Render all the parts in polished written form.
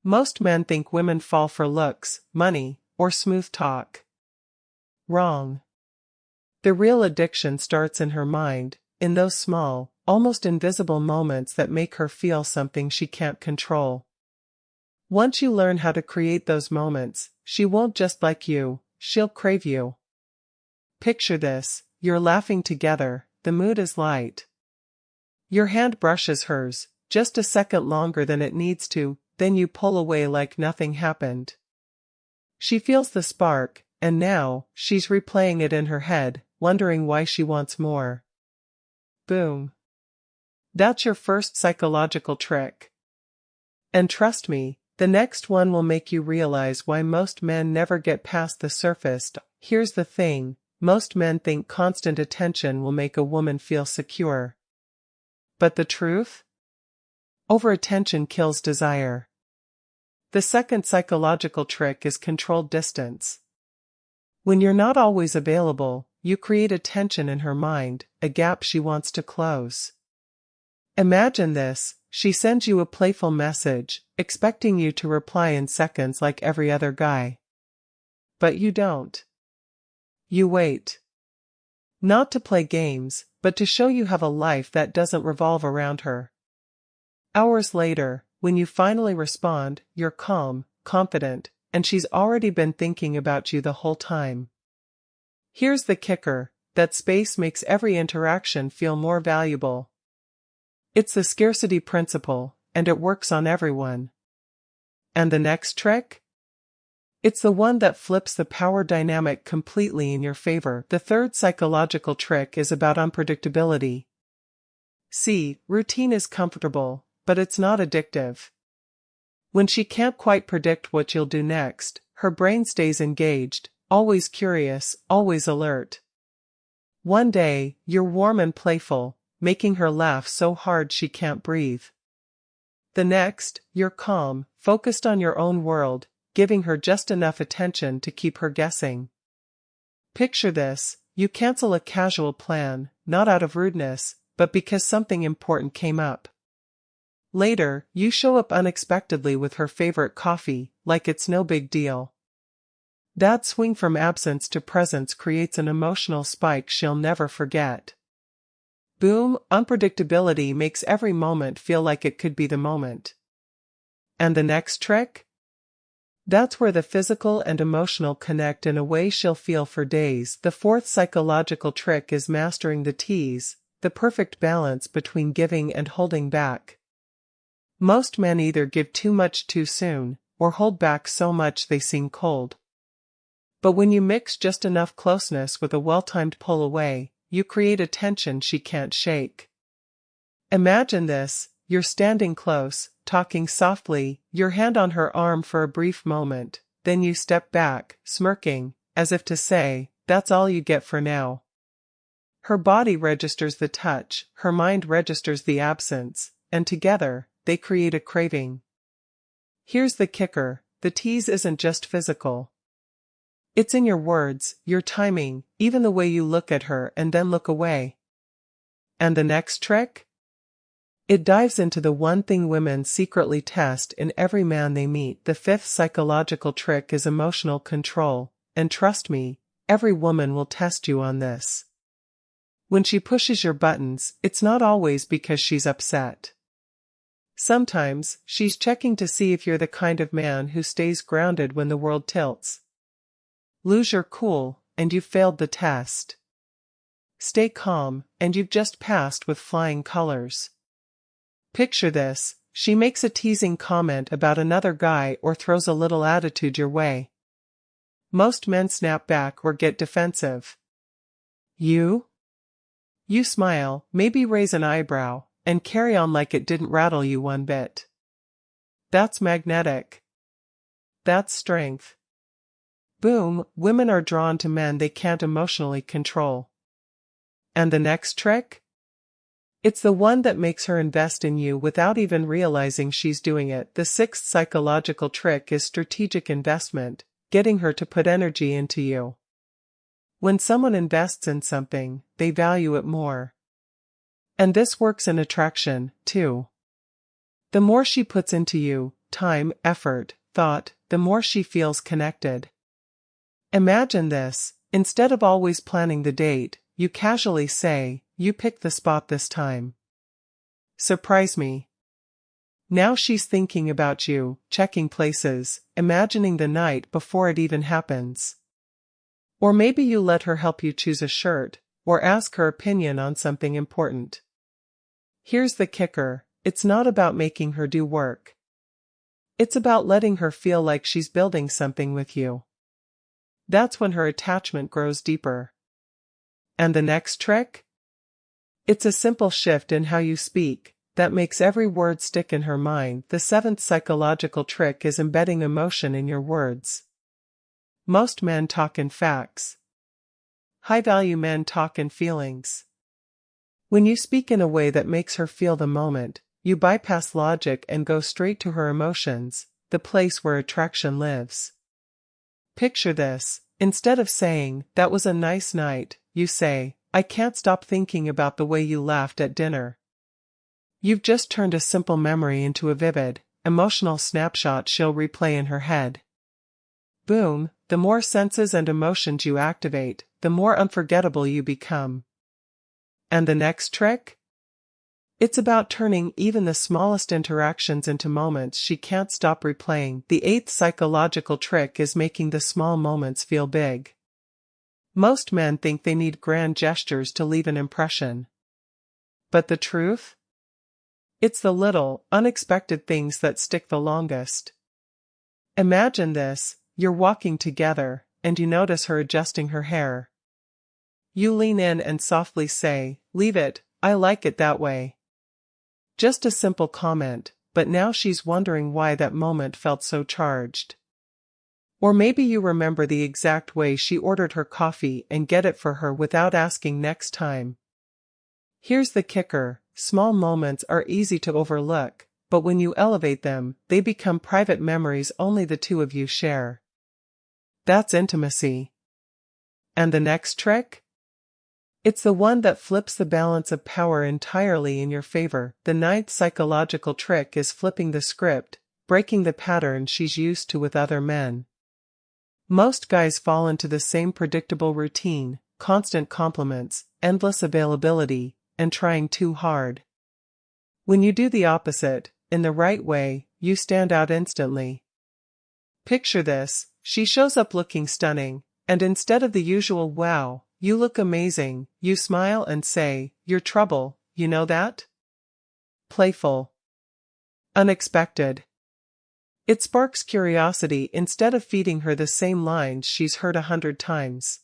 Most men think women fall for looks, money, or smooth talk. Wrong. The real addiction starts in her mind, in those small, almost invisible moments that make her feel something she can't control. Once you learn how to create those moments, she won't just like you, she'll crave you. Picture this: you're laughing together, the mood is light. Your hand brushes hers, just a second longer than it needs to, then you pull away like nothing happened. She feels the spark, and now, she's replaying it in her head, wondering why she wants more. Boom. That's your first psychological trick. And trust me, the next one will make you realize why most men never get past the surface. Here's the thing: most men think constant attention will make a woman feel secure. But the truth? Over-attention kills desire. The second psychological trick is controlled distance. When you're not always available, you create a tension in her mind, a gap she wants to close. Imagine this: she sends you a playful message, expecting you to reply in seconds like every other guy. But you don't. You wait. Not to play games, but to show you have a life that doesn't revolve around her. Hours later, when you finally respond, you're calm, confident, and she's already been thinking about you the whole time. Here's the kicker: that space makes every interaction feel more valuable. It's the scarcity principle, and it works on everyone. And the next trick? It's the one that flips the power dynamic completely in your favor. The third psychological trick is about unpredictability. See, routine is comfortable, but it's not addictive. When she can't quite predict what you'll do next, her brain stays engaged, always curious, always alert. One day, you're warm and playful, making her laugh so hard she can't breathe. The next, you're calm, focused on your own world, giving her just enough attention to keep her guessing. Picture this: you cancel a casual plan, not out of rudeness, but because something important came up. Later, you show up unexpectedly with her favorite coffee, like it's no big deal. That swing from absence to presence creates an emotional spike she'll never forget. Boom, unpredictability makes every moment feel like it could be the moment. And the next trick? That's where the physical and emotional connect in a way she'll feel for days. The fourth psychological trick is mastering the tease, the perfect balance between giving and holding back. Most men either give too much too soon, or hold back so much they seem cold. But when you mix just enough closeness with a well-timed pull away, you create a tension she can't shake. Imagine this: you're standing close, talking softly, your hand on her arm for a brief moment, then you step back, smirking, as if to say, "That's all you get for now." Her body registers the touch, her mind registers the absence, and together, they create a craving. Here's the kicker: the tease isn't just physical. It's in your words, your timing, even the way you look at her and then look away. And the next trick? It dives into the one thing women secretly test in every man they meet. The fifth psychological trick is emotional control, and trust me, every woman will test you on this. When she pushes your buttons, it's not always because she's upset. Sometimes, she's checking to see if you're the kind of man who stays grounded when the world tilts. Lose your cool, and you've failed the test. Stay calm, and you've just passed with flying colors. Picture this: she makes a teasing comment about another guy or throws a little attitude your way. Most men snap back or get defensive. You smile, maybe raise an eyebrow, and carry on like it didn't rattle you one bit. That's magnetic. That's strength. Boom, women are drawn to men they can't emotionally control. And the next trick? It's the one that makes her invest in you without even realizing she's doing it. The sixth psychological trick is strategic investment, getting her to put energy into you. When someone invests in something, they value it more. And this works in attraction, too. The more she puts into you, time, effort, thought, the more she feels connected. Imagine this: instead of always planning the date, you casually say, "You pick the spot this time. Surprise me." Now she's thinking about you, checking places, imagining the night before it even happens. Or maybe you let her help you choose a shirt, or ask her opinion on something important. Here's the kicker: it's not about making her do work. It's about letting her feel like she's building something with you. That's when her attachment grows deeper. And the next trick? It's a simple shift in how you speak that makes every word stick in her mind. The seventh psychological trick is embedding emotion in your words. Most men talk in facts. High-value men talk in feelings. When you speak in a way that makes her feel the moment, you bypass logic and go straight to her emotions, the place where attraction lives. Picture this: instead of saying, "That was a nice night," you say, "I can't stop thinking about the way you laughed at dinner." You've just turned a simple memory into a vivid, emotional snapshot she'll replay in her head. Boom, the more senses and emotions you activate, the more unforgettable you become. And the next trick? It's about turning even the smallest interactions into moments she can't stop replaying. The eighth psychological trick is making the small moments feel big. Most men think they need grand gestures to leave an impression. But the truth? It's the little, unexpected things that stick the longest. Imagine this: you're walking together, and you notice her adjusting her hair. You lean in and softly say, "Leave it, I like it that way." Just a simple comment, but now she's wondering why that moment felt so charged. Or maybe you remember the exact way she ordered her coffee and get it for her without asking next time. Here's the kicker: small moments are easy to overlook, but when you elevate them, they become private memories only the two of you share. That's intimacy. And the next trick? It's the one that flips the balance of power entirely in your favor. The ninth psychological trick is flipping the script, breaking the pattern she's used to with other men. Most guys fall into the same predictable routine: constant compliments, endless availability, and trying too hard. When you do the opposite, in the right way, you stand out instantly. Picture this: she shows up looking stunning, and instead of the usual "Wow, you look amazing," you smile and say, "You're trouble, you know that?" Playful. Unexpected. It sparks curiosity instead of feeding her the same lines she's heard 100 times.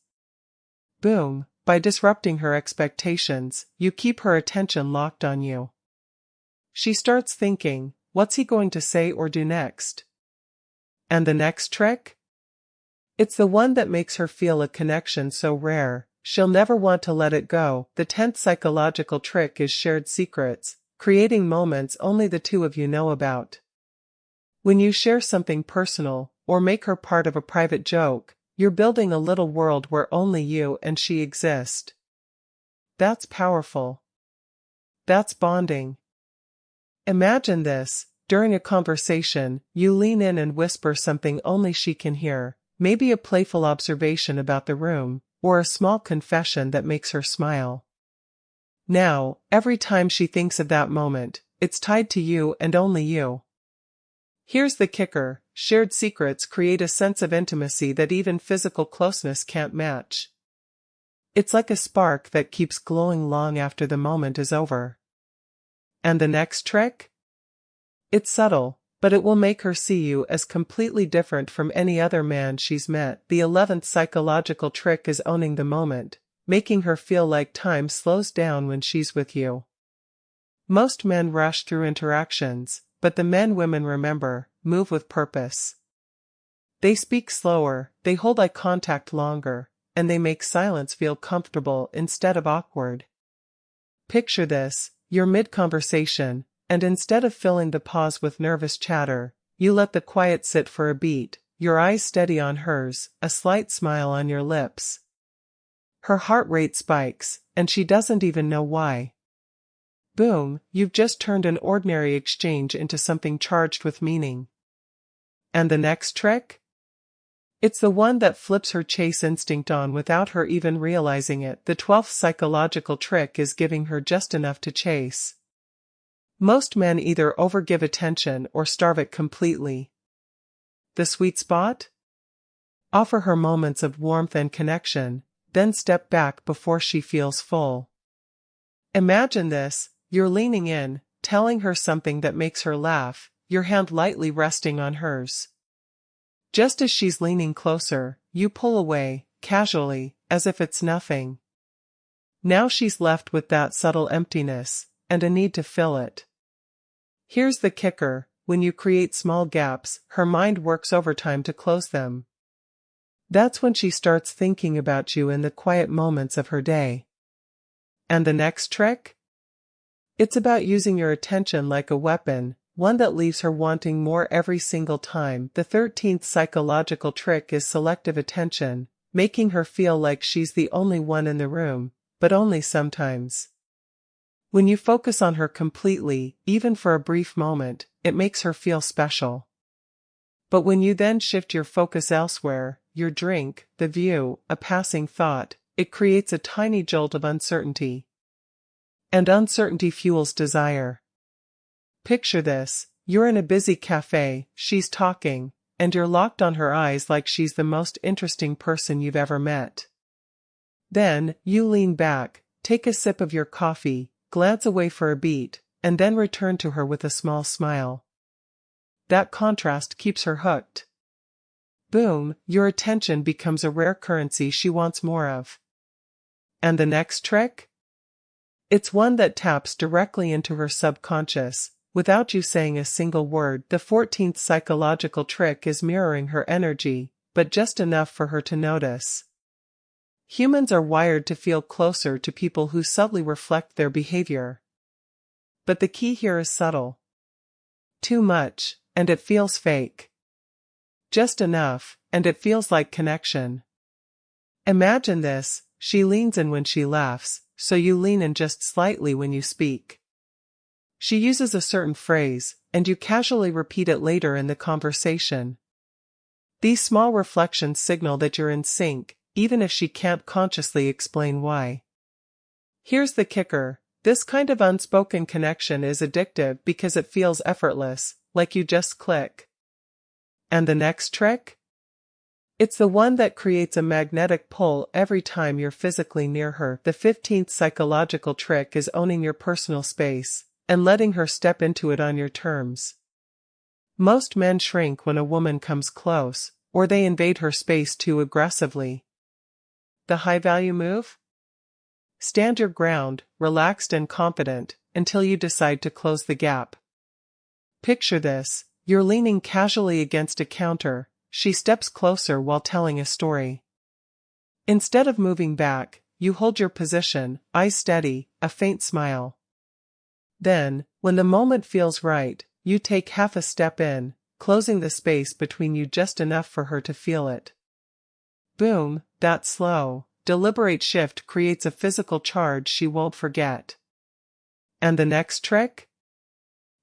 Boom, by disrupting her expectations, you keep her attention locked on you. She starts thinking, "What's he going to say or do next?" And the next trick? It's the one that makes her feel a connection so rare, she'll never want to let it go. The 10th psychological trick is shared secrets, creating moments only the two of you know about. When you share something personal, or make her part of a private joke, you're building a little world where only you and she exist. That's powerful. That's bonding. Imagine this: during a conversation, you lean in and whisper something only she can hear, maybe a playful observation about the room, or a small confession that makes her smile. Now, every time she thinks of that moment, it's tied to you and only you. Here's the kicker: shared secrets create a sense of intimacy that even physical closeness can't match. It's like a spark that keeps glowing long after the moment is over. And the next trick? It's subtle, but it will make her see you as completely different from any other man she's met. The 11th psychological trick is owning the moment, making her feel like time slows down when she's with you. Most men rush through interactions, but the men women remember move with purpose. They speak slower, they hold eye contact longer, and they make silence feel comfortable instead of awkward. Picture this: you're mid-conversation, and instead of filling the pause with nervous chatter, you let the quiet sit for a beat, your eyes steady on hers, a slight smile on your lips. Her heart rate spikes, and she doesn't even know why. Boom, you've just turned an ordinary exchange into something charged with meaning. And the next trick? It's the one that flips her chase instinct on without her even realizing it. The 12th psychological trick is giving her just enough to chase. Most men either overgive attention or starve it completely. The sweet spot? Offer her moments of warmth and connection, then step back before she feels full. Imagine this: you're leaning in, telling her something that makes her laugh, your hand lightly resting on hers. Just as she's leaning closer, you pull away, casually, as if it's nothing. Now she's left with that subtle emptiness, and a need to fill it. Here's the kicker: when you create small gaps, her mind works overtime to close them. That's when she starts thinking about you in the quiet moments of her day. And the next trick? It's about using your attention like a weapon, one that leaves her wanting more every single time. The 13th psychological trick is selective attention, making her feel like she's the only one in the room, but only sometimes. When you focus on her completely, even for a brief moment, it makes her feel special. But when you then shift your focus elsewhere, your drink, the view, a passing thought, it creates a tiny jolt of uncertainty. And uncertainty fuels desire. Picture this: you're in a busy cafe, she's talking, and you're locked on her eyes like she's the most interesting person you've ever met. Then, you lean back, take a sip of your coffee, glance away for a beat, and then return to her with a small smile. That contrast keeps her hooked. Boom, your attention becomes a rare currency she wants more of. And the next trick? It's one that taps directly into her subconscious, without you saying a single word. The 14th psychological trick is mirroring her energy, but just enough for her to notice. Humans are wired to feel closer to people who subtly reflect their behavior. But the key here is subtle. Too much, and it feels fake. Just enough, and it feels like connection. Imagine this: she leans in when she laughs, so you lean in just slightly when you speak. She uses a certain phrase, and you casually repeat it later in the conversation. These small reflections signal that you're in sync, even if she can't consciously explain why. Here's the kicker: this kind of unspoken connection is addictive because it feels effortless, like you just click. And the next trick? It's the one that creates a magnetic pull every time you're physically near her. The 15th psychological trick is owning your personal space, and letting her step into it on your terms. Most men shrink when a woman comes close, or they invade her space too aggressively. The high-value move? Stand your ground, relaxed and confident, until you decide to close the gap. Picture this: you're leaning casually against a counter, she steps closer while telling a story. Instead of moving back, you hold your position, eyes steady, a faint smile. Then, when the moment feels right, you take half a step in, closing the space between you just enough for her to feel it. Boom, that slow, deliberate shift creates a physical charge she won't forget. And the next trick?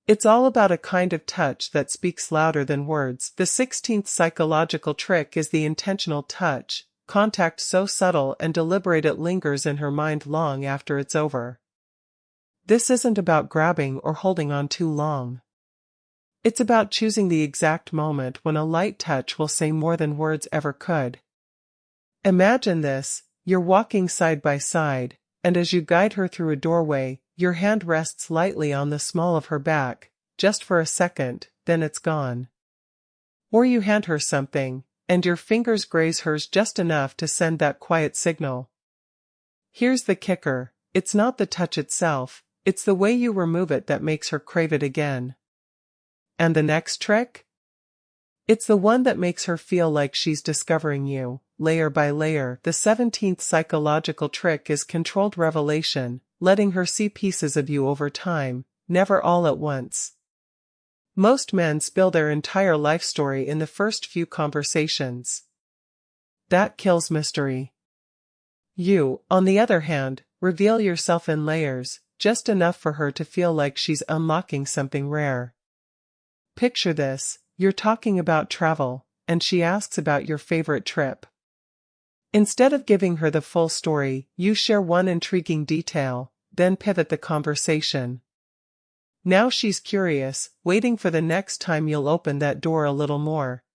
It's all about a kind of touch that speaks louder than words. The 16th psychological trick is the intentional touch, contact so subtle and deliberate it lingers in her mind long after it's over. This isn't about grabbing or holding on too long. It's about choosing the exact moment when a light touch will say more than words ever could. Imagine this: you're walking side by side, and as you guide her through a doorway, your hand rests lightly on the small of her back, just for a second, then it's gone. Or you hand her something, and your fingers graze hers just enough to send that quiet signal. Here's the kicker: it's not the touch itself, it's the way you remove it that makes her crave it again. And the next trick? It's the one that makes her feel like she's discovering you, layer by layer. The 17th psychological trick is controlled revelation, letting her see pieces of you over time, never all at once. Most men spill their entire life story in the first few conversations. That kills mystery. You, on the other hand, reveal yourself in layers, just enough for her to feel like she's unlocking something rare. Picture this: you're talking about travel, and she asks about your favorite trip. Instead of giving her the full story, you share one intriguing detail, then pivot the conversation. Now she's curious, waiting for the next time you'll open that door a little more.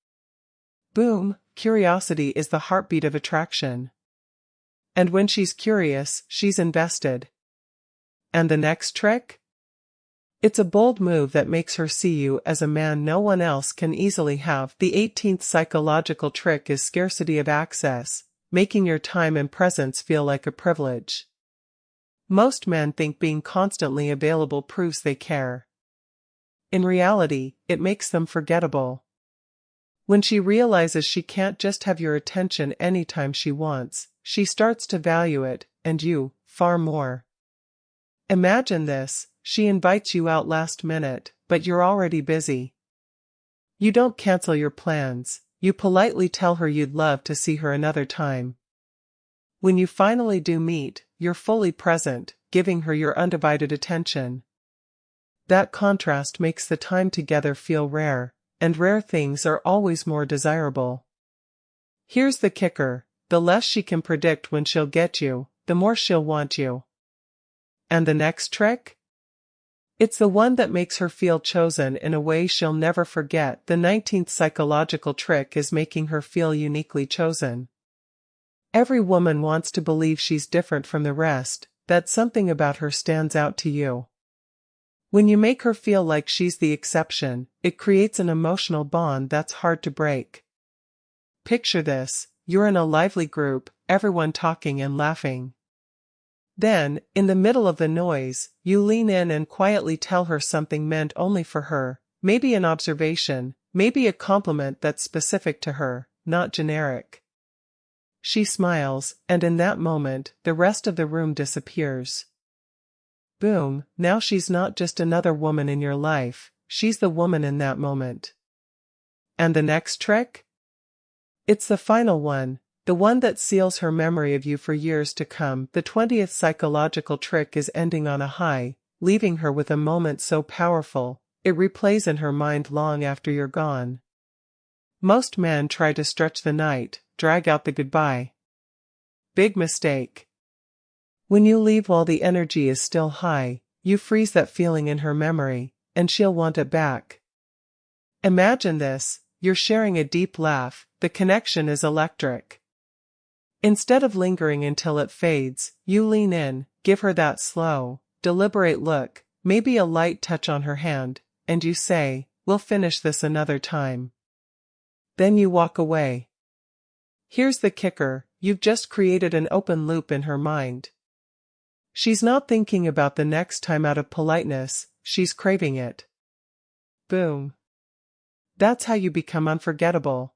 Boom, curiosity is the heartbeat of attraction. And when she's curious, she's invested. And the next trick? It's a bold move that makes her see you as a man no one else can easily have. The 18th psychological trick is scarcity of access, making your time and presence feel like a privilege. Most men think being constantly available proves they care. In reality, it makes them forgettable. When she realizes she can't just have your attention anytime she wants, she starts to value it, and you, far more. Imagine this, she invites you out last minute, but you're already busy. You don't cancel your plans, you politely tell her you'd love to see her another time. When you finally do meet, you're fully present, giving her your undivided attention. That contrast makes the time together feel rare, and rare things are always more desirable. Here's the kicker, the less she can predict when she'll get you, the more she'll want you. And the next trick? It's the one that makes her feel chosen in a way she'll never forget. The 19th psychological trick is making her feel uniquely chosen. Every woman wants to believe she's different from the rest, that something about her stands out to you. When you make her feel like she's the exception, it creates an emotional bond that's hard to break. Picture this, you're in a lively group, everyone talking and laughing. Then, in the middle of the noise, you lean in and quietly tell her something meant only for her, maybe an observation, maybe a compliment that's specific to her, not generic. She smiles, and in that moment, the rest of the room disappears. Boom, now she's not just another woman in your life, she's the woman in that moment. And the next trick? It's the final one, the one that seals her memory of you for years to come. The 20th psychological trick is ending on a high, leaving her with a moment so powerful, it replays in her mind long after you're gone. Most men try to stretch the night, drag out the goodbye. Big mistake. When you leave while the energy is still high, you freeze that feeling in her memory, and she'll want it back. Imagine this, you're sharing a deep laugh, the connection is electric. Instead of lingering until it fades, you lean in, give her that slow, deliberate look, maybe a light touch on her hand, and you say, "We'll finish this another time." Then you walk away. Here's the kicker, you've just created an open loop in her mind. She's not thinking about the next time out of politeness, she's craving it. Boom. That's how you become unforgettable.